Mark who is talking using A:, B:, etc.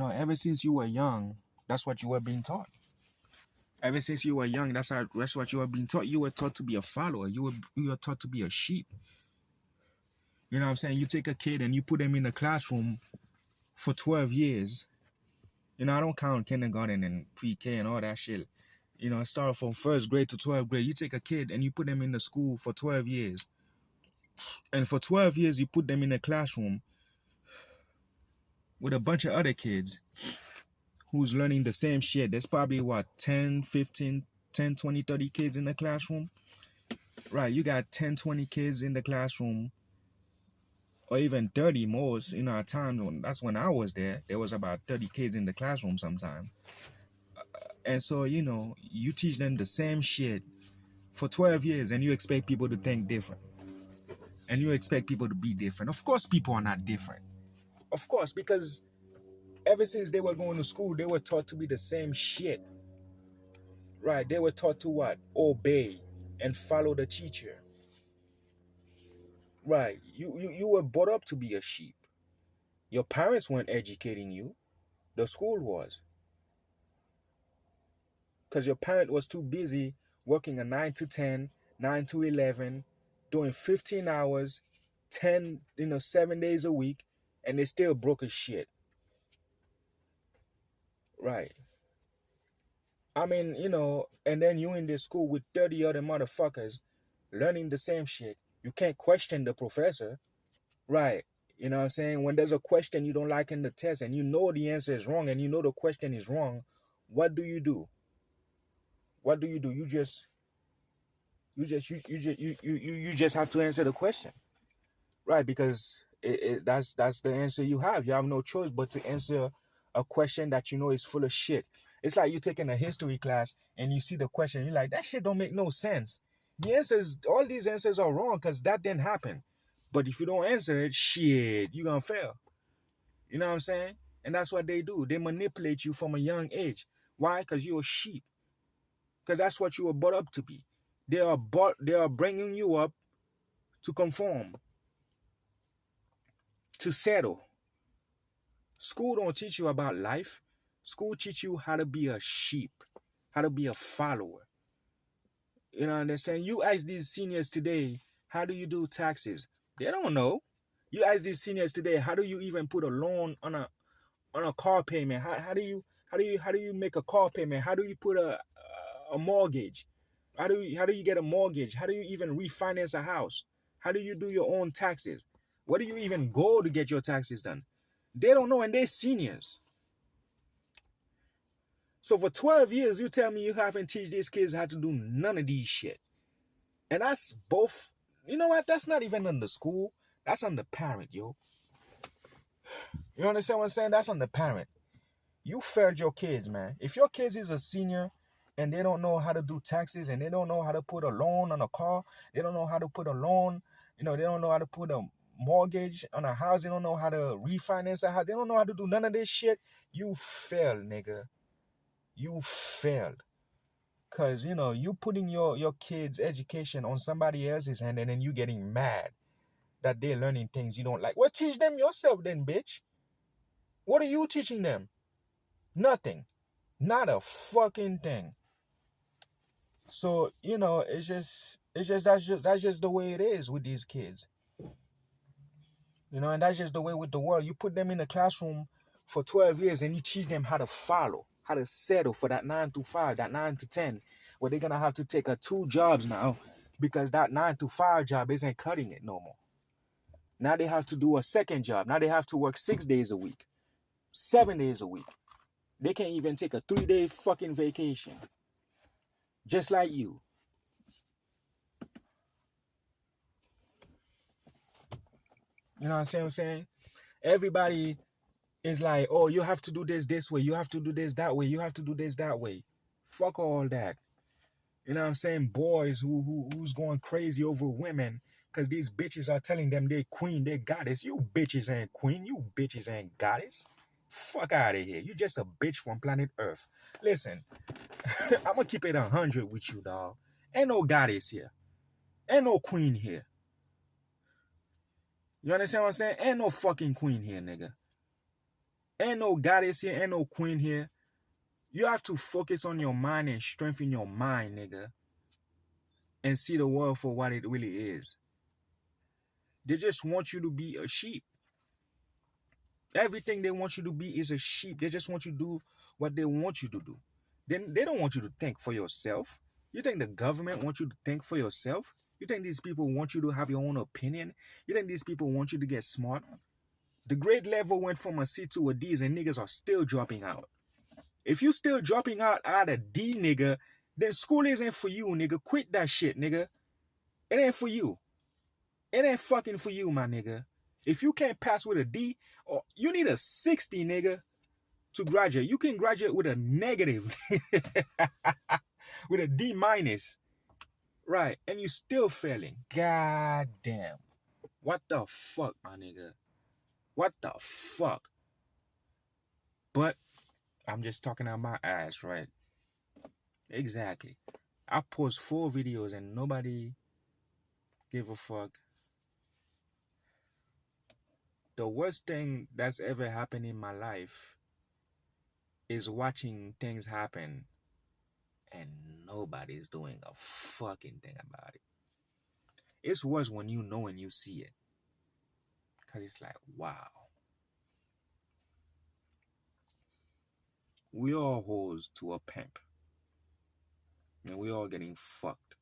A: Ever since you were young, that's what you were being taught. Ever since you were young, that's what you were being taught. You were taught to be a follower. You were taught to be a sheep. You know what I'm saying? You take a kid and you put them in the classroom for 12 years. I don't count kindergarten and pre-K and all that shit. Start from first grade to 12th grade. You take a kid and you put them in the school for 12 years. And for 12 years, you put them in a classroom with a bunch of other kids who's learning the same shit. There's probably, 10, 15, 10, 20, 30 kids in the classroom? Right, you got 10, 20 kids in the classroom, or even 30 most. At times, that's when I was there was about 30 kids in the classroom sometimes. And so, you teach them the same shit for 12 years and you expect people to think different. And you expect people to be different. Of course, people are not different. Of course, because ever since they were going to school, they were taught to be the same shit. Right? They were taught to what? Obey and follow the teacher. Right? You were brought up to be a sheep. Your parents weren't educating you. The school was. Because your parent was too busy working a 9 to 10, 9 to 11, doing 15 hours, 10, 7 days a week, and they still broke as shit. Right. I mean, and then you in this school with 30 other motherfuckers learning the same shit. You can't question the professor. Right. You know what I'm saying? When there's a question you don't like in the test and you know the answer is wrong and you know the question is wrong, what do you do? What do? You just have to answer the question. Right, because that's the answer you have. You have no choice but to answer a question that you know is full of shit. It's like you taking a history class and you see the question, you're like, that shit don't make no sense. All these answers are wrong because that didn't happen. But if you don't answer it, shit, you're gonna fail. You know what I'm saying? And that's what they do. They manipulate you from a young age. Why? Because you're a sheep. Because that's what you were brought up to be. They are bringing you up to conform, to settle. School don't teach you about life. School teach you how to be a sheep, how to be a follower. You know what I'm saying? You ask these seniors today, how do you do taxes? They don't know. You ask these seniors today, how do you even put a loan on a car payment? How do you make a car payment? How do you put a mortgage? How do you get a mortgage? How do you even refinance a house? How do you do your own taxes? Where do you even go to get your taxes done? They don't know, and they're seniors. So for 12 years, you tell me you haven't teach these kids how to do none of these shit. And that's both, you know what? That's not even on the school. That's on the parent, yo. You understand what I'm saying? That's on the parent. You failed your kids, man. If your kids is a senior and they don't know how to do taxes and they don't know how to put a loan on a car, they don't know how to put a loan, they don't know how to put a mortgage on a house, they don't know how to refinance a house, they don't know how to do none of this shit, you failed, nigga. You failed. Because, you putting your kids' education on somebody else's hand and then you getting mad that they're learning things you don't like. Well, teach them yourself then, bitch. What are you teaching them? Nothing. Not a fucking thing. So, it's just that's just the way it is with these kids. And that's just the way with the world. You put them in the classroom for 12 years and you teach them how to follow, how to settle for that 9 to 5, that 9 to 10, where they're going to have to take 2 jobs now because that 9 to 5 job isn't cutting it no more. Now they have to do a second job. Now they have to work 6 days a week, 7 days a week. They can't even take a 3-day fucking vacation. Just like you. You know what I'm saying? Everybody is like, oh, you have to do this way. You have to do this that way. You have to do this that way. Fuck all that. You know what I'm saying? Boys who's going crazy over women because these bitches are telling them they're queen, they're goddess. You bitches ain't queen. You bitches ain't goddess. Fuck out of here. You just a bitch from planet Earth. Listen, I'm going to keep it 100 with you, dog. Ain't no goddess here. Ain't no queen here. You understand what I'm saying? Ain't no fucking queen here, nigga. Ain't no goddess here, ain't no queen here. You have to focus on your mind and strengthen your mind, nigga, and see the world for what it really is. They just want you to be a sheep. Everything they want you to be is a sheep. They just want you to do what they want you to do. Then they don't want you to think for yourself. You think the government wants you to think for yourself? You think these people want you to have your own opinion? You think these people want you to get smart? The grade level went from a C to a D, and niggas are still dropping out. If you still dropping out a D, nigga, then school isn't for you, nigga. Quit that shit, nigga. It ain't for you. It ain't fucking for you, my nigga. If you can't pass with a D, or you need a 60, nigga, to graduate. You can graduate with a negative, with a D minus, right? And you still failing. God damn. What the fuck, my nigga? What the fuck? But I'm just talking out my ass, right? Exactly. I post 4 videos and nobody give a fuck. The worst thing that's ever happened in my life is watching things happen and nobody's doing a fucking thing about it. It's worse when you know and you see it. Because it's like, wow. We all hoes to a pimp. And we all getting fucked.